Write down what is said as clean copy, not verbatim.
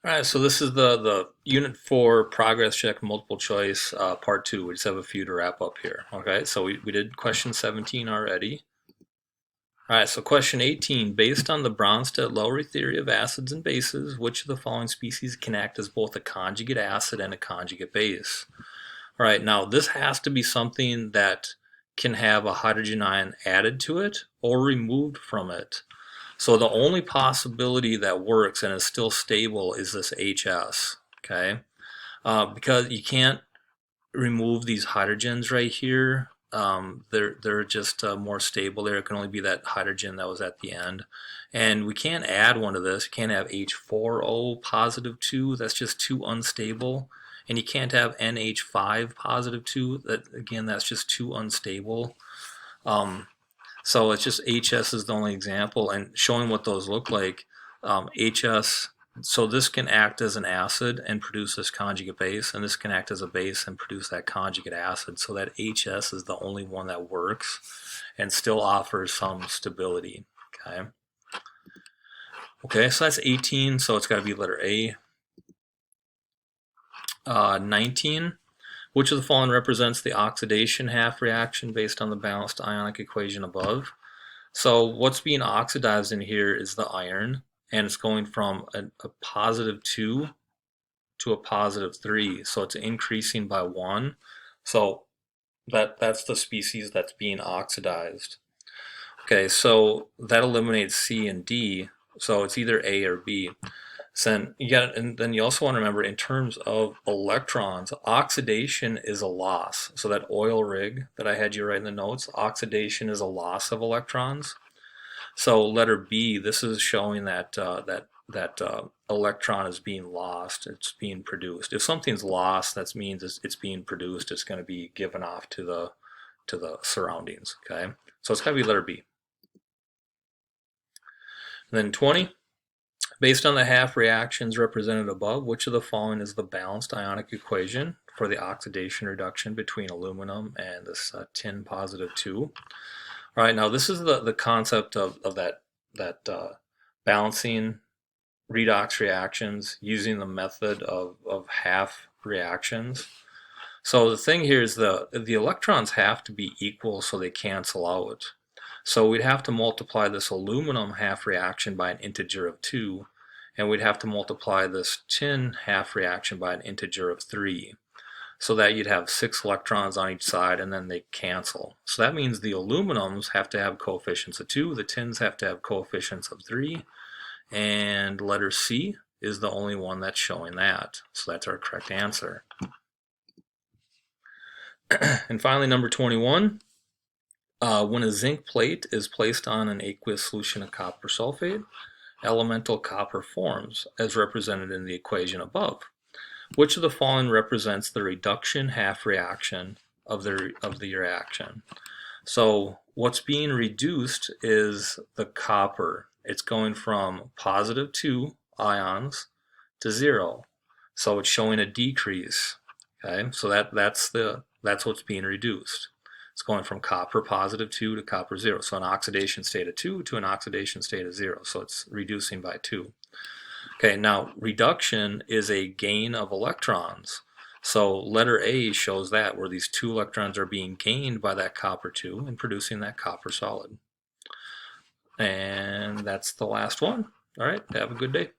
All right, so this is the Unit 4 Progress Check Multiple Choice Part 2. We just have a few to wrap up here. Okay, so we did question 17 already. All right, so question 18. Based on the Bronsted-Lowry theory of acids and bases, which of the following species can act as both a conjugate acid and a conjugate base? All right, now this has to be something that can have a hydrogen ion added to it or removed from it. So the only possibility that works and is still stable is this HS, okay? Because you can't remove these hydrogens right here. They're just more stable there. It can only be that hydrogen that was at the end. And we can't add one to this. You can't have H4O positive 2. That's just too unstable. And you can't have NH5 positive 2. That, again, that's just too unstable. So it's just HS is the only example, and showing what those look like. HS, so this can act as an acid and produce this conjugate base, and this can act as a base and produce that conjugate acid. So that HS is the only one that works and still offers some stability. Okay. Okay, so that's 18, so it's got to be letter A. 19. Which of the following represents the oxidation half reaction based on the balanced ionic equation above? So what's being oxidized in here is the iron, and it's going from a positive 2 to a positive 3. So it's increasing by 1. So that's the species that's being oxidized. Okay, so that eliminates C and D. So it's either A or B. So and then you also want to remember, in terms of electrons, oxidation is a loss. So that oil rig that I had you write in the notes, oxidation is a loss of electrons. So letter B, this is showing that electron is being lost. It's being produced. If something's lost, that means it's being produced. It's going to be given off to the surroundings. Okay, so it's got to be letter B. And then 20. Based on the half reactions represented above, which of the following is the balanced ionic equation for the oxidation reduction between aluminum and this tin positive 2? All right, now this is the concept of that balancing redox reactions using the method of half reactions. So the thing here is the electrons have to be equal so they cancel out. So we'd have to multiply this aluminum half reaction by an integer of 2, and we'd have to multiply this tin half reaction by an integer of 3, so that you'd have 6 electrons on each side, and then they cancel. So that means the aluminums have to have coefficients of 2, the tins have to have coefficients of 3, and letter C is the only one that's showing that. So that's our correct answer. And finally, number 21. When a zinc plate is placed on an aqueous solution of copper sulfate, elemental copper forms, as represented in the equation above. Which of the following represents the reduction half reaction of the reaction? So what's being reduced is the copper. It's going from positive 2 ions to 0. So it's showing a decrease. Okay, so that's what's being reduced. It's going from copper positive 2 to copper 0. So an oxidation state of 2 to an oxidation state of 0. So it's reducing by 2. Okay, now reduction is a gain of electrons. So letter A shows that, where these 2 electrons are being gained by that copper 2 and producing that copper solid. And that's the last one. All right, have a good day.